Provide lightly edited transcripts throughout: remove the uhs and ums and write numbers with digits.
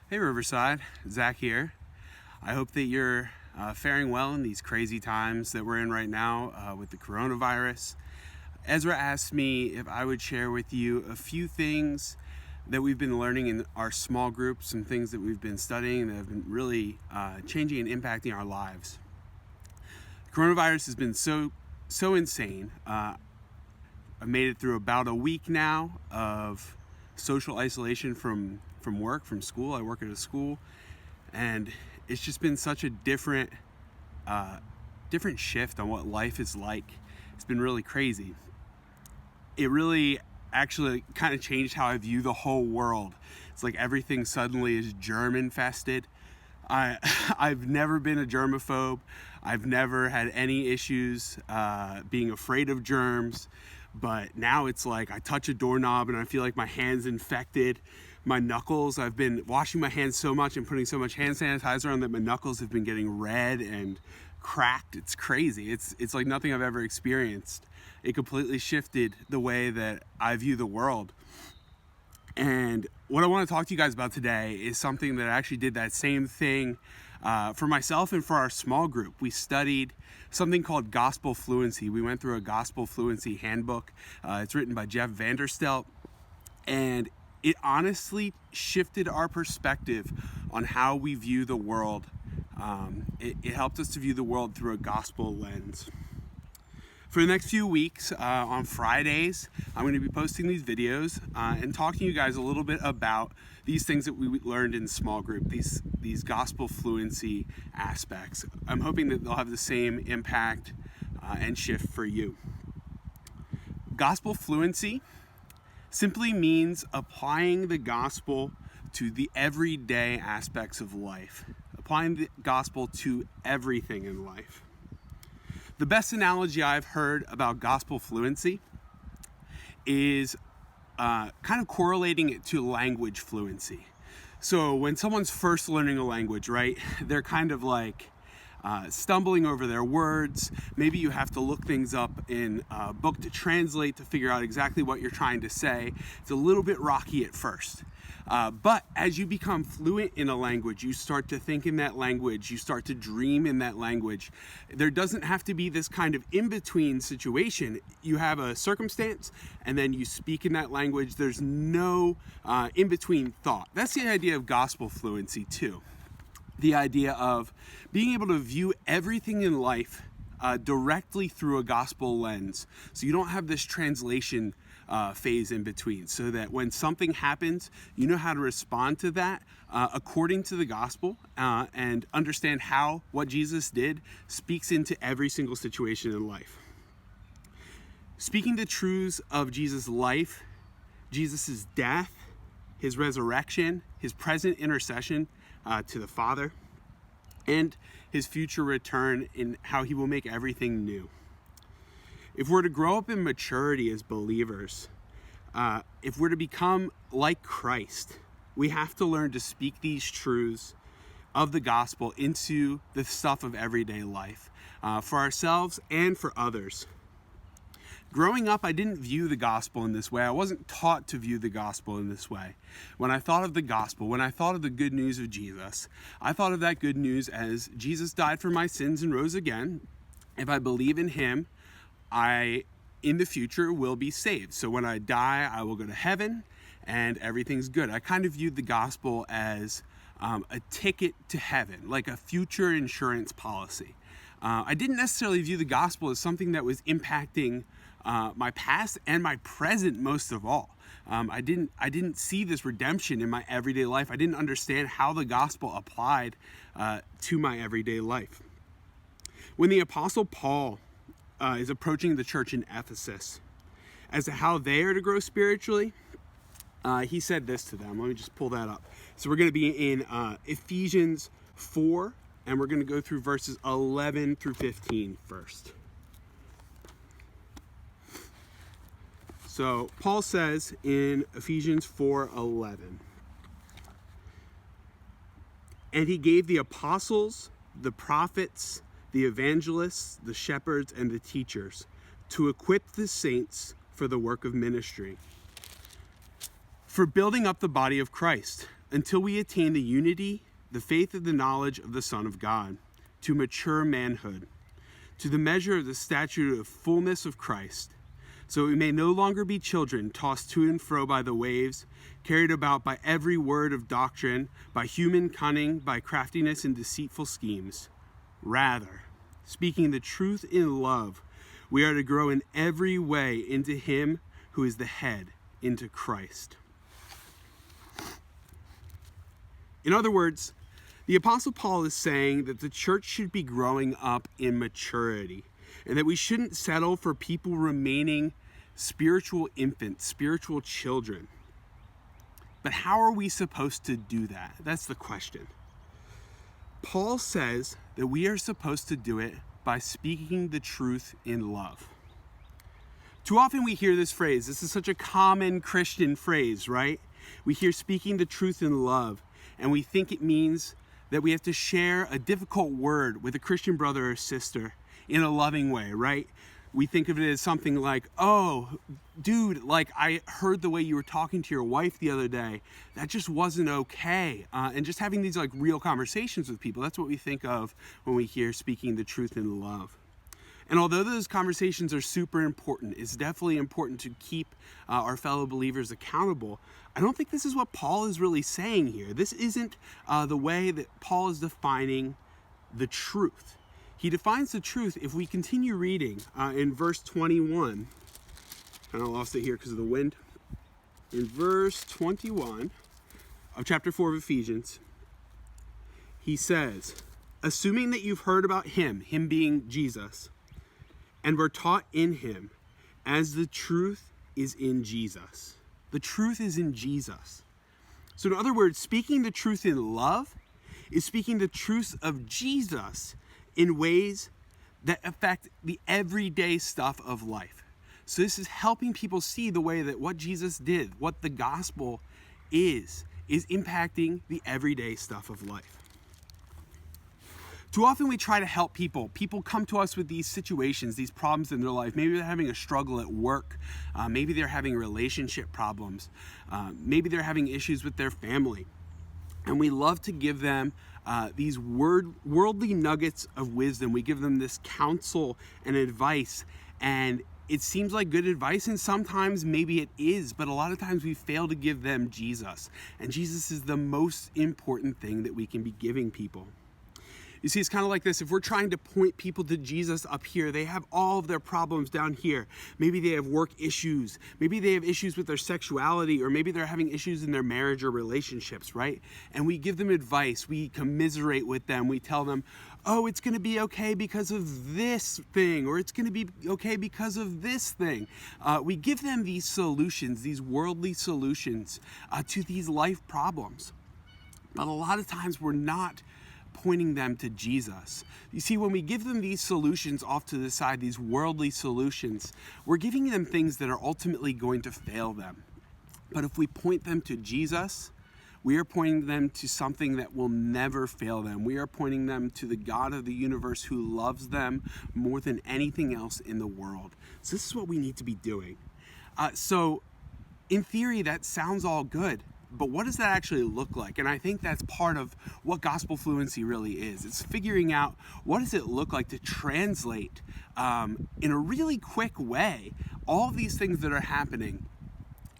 Hey Riverside, Zach here. I hope that you're faring well in these crazy times that we're in right now with the coronavirus. Ezra asked me if I would share with you a few things that we've been learning in our small group, some things that we've been studying that have been really changing and impacting our lives. Coronavirus has been so insane. I've made it through about a week now of social isolation from work, from school. I work at a school, and it's just been such a different shift on what life is like. It's been really crazy. It really actually kind of changed how I view the whole world. It's like everything suddenly is germ infested. I've never been a germaphobe. I've never had any issues being afraid of germs. But now it's like I touch a doorknob and I feel like my hand's infected. My knuckles, I've been washing my hands so much and putting so much hand sanitizer on that my knuckles have been getting red and cracked. It's crazy. It's like nothing I've ever experienced. It completely shifted the way that I view the world. And what I want to talk to you guys about today is something that actually did that same thing for myself and for our small group. We studied something called Gospel Fluency. We went through a Gospel Fluency handbook. It's written by Jeff Vanderstelt, and it honestly shifted our perspective on how we view the world. It helped us to view the world through a gospel lens. For the next few weeks, on Fridays, I'm going to be posting these videos and talking to you guys a little bit about these things that we learned in small group, these gospel fluency aspects. I'm hoping that they'll have the same impact and shift for you. Gospel fluency simply means applying the gospel to the everyday aspects of life, applying the gospel to everything in life. The best analogy I've heard about gospel fluency is kind of correlating it to language fluency. So when someone's first learning a language, right, they're kind of like stumbling over their words. Maybe you have to look things up in a book to translate to figure out exactly what you're trying to say. It's a little bit rocky at first. But as you become fluent in a language, you start to think in that language, you start to dream in that language. There doesn't have to be this kind of in-between situation. You have a circumstance and then you speak in that language. There's no in-between thought. That's the idea of gospel fluency too. The idea of being able to view everything in life directly through a gospel lens. So you don't have this translation phase in between, so that when something happens, you know how to respond to that according to the gospel and understand how what Jesus did speaks into every single situation in life. Speaking the truths of Jesus' life, Jesus' death, his resurrection, his present intercession to the Father, and his future return in how he will make everything new. If we're to grow up in maturity as believers, if we're to become like Christ, we have to learn to speak these truths of the gospel into the stuff of everyday life, for ourselves and for others. Growing up, I didn't view the gospel in this way. I wasn't taught to view the gospel in this way. When I thought of the gospel, when I thought of the good news of Jesus, I thought of that good news as Jesus died for my sins and rose again. If I believe in him, I, in the future, will be saved. So when I die, I will go to heaven and everything's good. I kind of viewed the gospel as a ticket to heaven, like a future insurance policy. I didn't necessarily view the gospel as something that was impacting my past and my present most of all. I didn't see this redemption in my everyday life. I didn't understand how the gospel applied to my everyday life. When the Apostle Paul is approaching the church in Ephesus as to how they are to grow spiritually, he said this to them. Let me just pull that up. So we're going to be in Ephesians 4, and we're going to go through verses 11 through 15 first. So Paul says in Ephesians 4:11, "And he gave the apostles, the prophets, the evangelists, the shepherds, and the teachers to equip the saints for the work of ministry, for building up the body of Christ, until we attain the unity, the faith of the knowledge of the Son of God, to mature manhood, to the measure of the stature of fullness of Christ, so we may no longer be children tossed to and fro by the waves, carried about by every word of doctrine, by human cunning, by craftiness and deceitful schemes. Rather, speaking the truth in love, we are to grow in every way into him who is the head, into Christ. In other words, the Apostle Paul is saying that the church should be growing up in maturity, and that we shouldn't settle for people remaining spiritual infants, spiritual children. But how are we supposed to do that? That's the question. Paul says that we are supposed to do it by speaking the truth in love. Too often we hear this phrase. This is such a common Christian phrase, right? We hear speaking the truth in love, and we think it means that we have to share a difficult word with a Christian brother or sister in a loving way, right? We think of it as something like, oh, dude, like I heard the way you were talking to your wife the other day. That just wasn't okay. And just having these like real conversations with people, that's what we think of when we hear speaking the truth in love. And although those conversations are super important, it's definitely important to keep our fellow believers accountable. I don't think this is what Paul is really saying here. This isn't the way that Paul is defining the truth. He defines the truth if we continue reading in verse 21. Kind of lost it here because of the wind. In verse 21 of chapter 4 of Ephesians, he says, assuming that you've heard about him being Jesus, and were taught in him, as the truth is in Jesus. The truth is in Jesus. So in other words, speaking the truth in love is speaking the truth of Jesus in ways that affect the everyday stuff of life. So this is helping people see the way that what Jesus did, what the gospel is impacting the everyday stuff of life. Too often we try to help people. People come to us with these situations, these problems in their life. Maybe they're having a struggle at work. Maybe they're having relationship problems. Maybe they're having issues with their family. And we love to give them these worldly nuggets of wisdom. We give them this counsel and advice. And it seems like good advice, and sometimes maybe it is, but a lot of times we fail to give them Jesus. And Jesus is the most important thing that we can be giving people. You see, it's kind of like this. If we're trying to point people to Jesus up here, they have all of their problems down here. Maybe they have work issues. Maybe they have issues with their sexuality, or maybe they're having issues in their marriage or relationships, right? And we give them advice. We commiserate with them. We tell them, oh, it's going to be okay because of this thing, or it's going to be okay because of this thing. We give them these solutions, these worldly solutions to these life problems. But a lot of times we're not pointing them to Jesus. You see, when we give them these solutions off to the side, these worldly solutions, we're giving them things that are ultimately going to fail them. But if we point them to Jesus, we are pointing them to something that will never fail them. We are pointing them to the God of the universe who loves them more than anything else in the world. So this is what we need to be doing. So in theory, that sounds all good. But what does that actually look like? And I think that's part of what Gospel Fluency really is. It's figuring out what does it look like to translate in a really quick way all of these things that are happening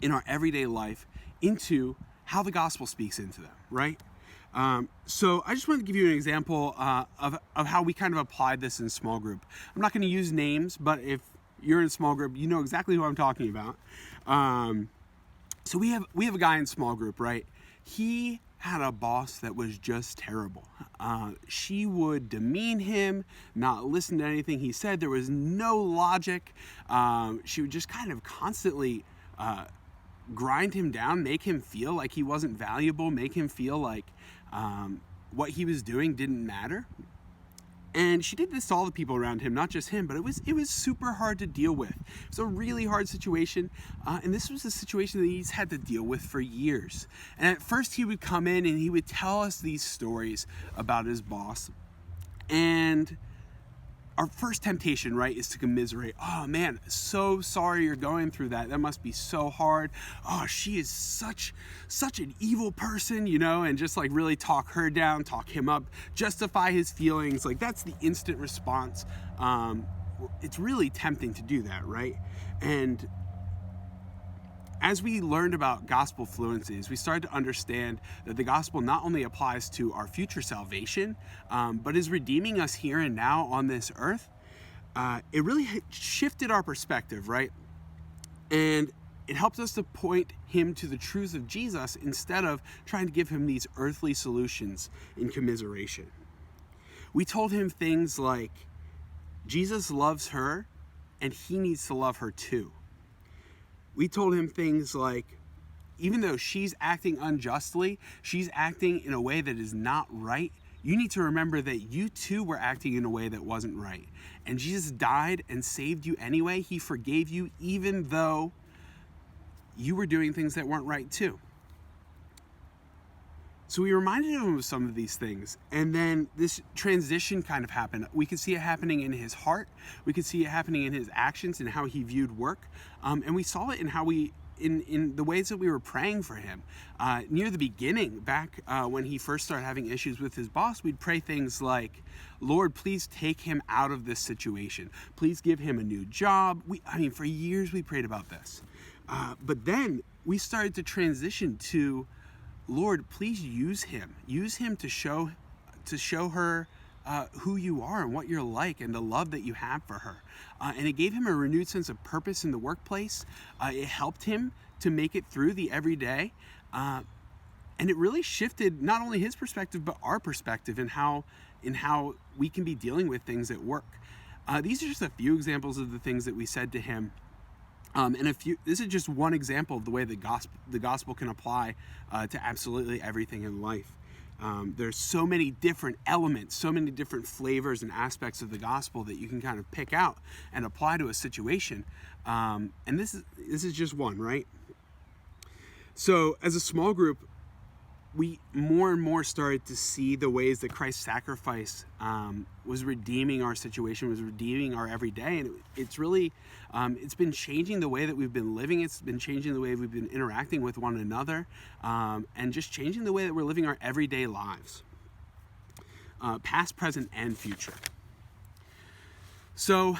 in our everyday life into how the gospel speaks into them, right? So I just wanted to give you an example of how we kind of applied this in small group. I'm not going to use names, but if you're in a small group, you know exactly who I'm talking about. So we have a guy in small group, right? He had a boss that was just terrible. She would demean him, not listen to anything he said. There was no logic. She would just kind of constantly grind him down, make him feel like he wasn't valuable, make him feel like what he was doing didn't matter. And she did this to all the people around him, not just him, but it was super hard to deal with. It was a really hard situation, and this was a situation that he's had to deal with for years. And at first he would come in and he would tell us these stories about his boss, and our first temptation, right, is to commiserate. Oh man, so sorry you're going through that. That must be so hard. Oh, she is such an evil person, and just like really talk her down, talk him up, justify his feelings. Like that's the instant response. It's really tempting to do that, right? And as we learned about gospel fluencies, we started to understand that the gospel not only applies to our future salvation, but is redeeming us here and now on this earth. It really shifted our perspective, right? And it helps us to point him to the truths of Jesus instead of trying to give him these earthly solutions in commiseration. We told him things like, Jesus loves her and he needs to love her too. We told him things like, even though she's acting unjustly, she's acting in a way that is not right, you need to remember that you too were acting in a way that wasn't right. And Jesus died and saved you anyway. He forgave you even though you were doing things that weren't right too. So we reminded him of some of these things, and then this transition kind of happened. We could see it happening in his heart. We could see it happening in his actions and how he viewed work, and we saw it in how in the ways that we were praying for him. Near the beginning, back when he first started having issues with his boss, we'd pray things like, Lord, please take him out of this situation. Please give him a new job. For years we prayed about this. But then we started to transition to, Lord, please use him. Use him to show her who you are and what you're like and the love that you have for her. And it gave him a renewed sense of purpose in the workplace. It helped him to make it through the everyday. And it really shifted not only his perspective, but our perspective in how we can be dealing with things at work. These are just a few examples of the things that we said to him. This is just one example of the way the gospel can apply to absolutely everything in life. There's so many different elements, so many different flavors and aspects of the gospel that you can kind of pick out and apply to a situation. And this is just one, right? So as a small group, we more and more started to see the ways that Christ's sacrifice was redeeming our situation, was redeeming our everyday. And it's really, it's been changing the way that we've been living. It's been changing the way we've been interacting with one another, and just changing the way that we're living our everyday lives, past, present, and future. So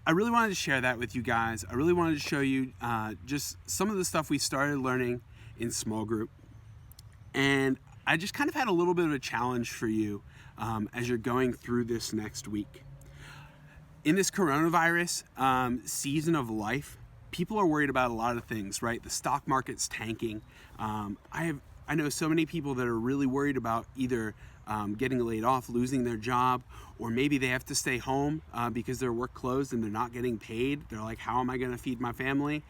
I really wanted to share that with you guys. I really wanted to show you just some of the stuff we started learning in small group. And I just kind of had a little bit of a challenge for you as you're going through this next week. In this coronavirus season of life, people are worried about a lot of things, right? The stock market's tanking. I know so many people that are really worried about either getting laid off, losing their job, or maybe they have to stay home because their work closed and they're not getting paid. They're like, how am I going to feed my family?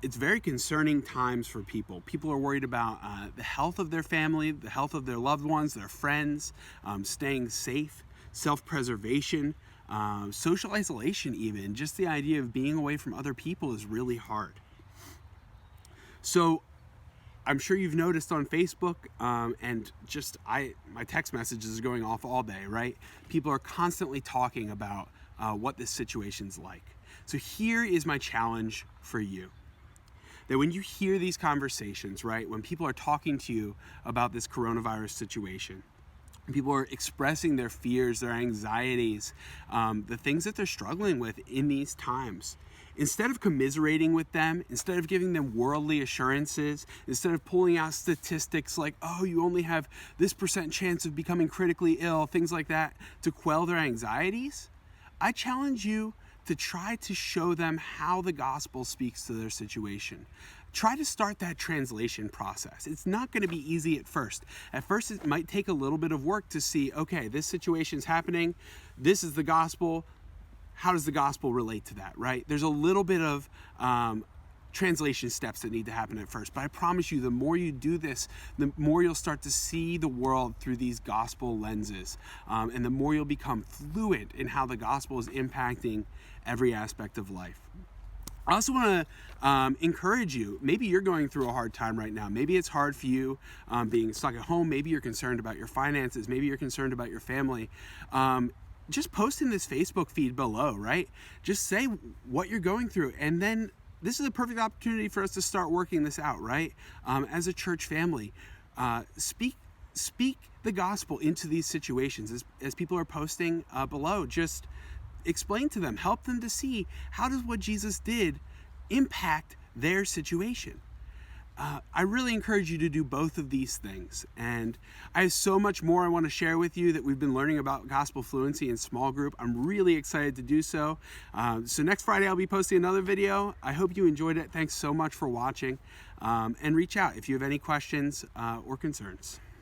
It's very concerning times for people. People are worried about the health of their family, the health of their loved ones, their friends, staying safe, self-preservation, social isolation even. Just the idea of being away from other people is really hard. So I'm sure you've noticed on Facebook, and just my text messages are going off all day, right? People are constantly talking about what this situation's like. So here is my challenge for you. That when you hear these conversations, right, when people are talking to you about this coronavirus situation, people are expressing their fears, their anxieties, the things that they're struggling with in these times, instead of commiserating with them, instead of giving them worldly assurances, instead of pulling out statistics like, oh, you only have this % chance of becoming critically ill, things like that, to quell their anxieties, I challenge you to try to show them how the gospel speaks to their situation. Try to start that translation process. It's not going to be easy at first. At first, it might take a little bit of work to see, okay, this situation's happening. This is the gospel. How does the gospel relate to that, right? There's a little bit of translation steps that need to happen at first. But I promise you, the more you do this, the more you'll start to see the world through these gospel lenses. And the more you'll become fluent in how the gospel is impacting every aspect of life. I also want to encourage you. Maybe you're going through a hard time right now. Maybe it's hard for you being stuck at home. Maybe you're concerned about your finances. Maybe you're concerned about your family. Just post in this Facebook feed below, right? Just say what you're going through. And then this is a perfect opportunity for us to start working this out, right? As a church family, speak the gospel into these situations. As people are posting below, just explain to them, help them to see how does what Jesus did impact their situation. I really encourage you to do both of these things. And I have so much more I want to share with you that we've been learning about Gospel Fluency in small group. I'm really excited to do so. So next Friday, I'll be posting another video. I hope you enjoyed it. Thanks so much for watching. And reach out if you have any questions or concerns.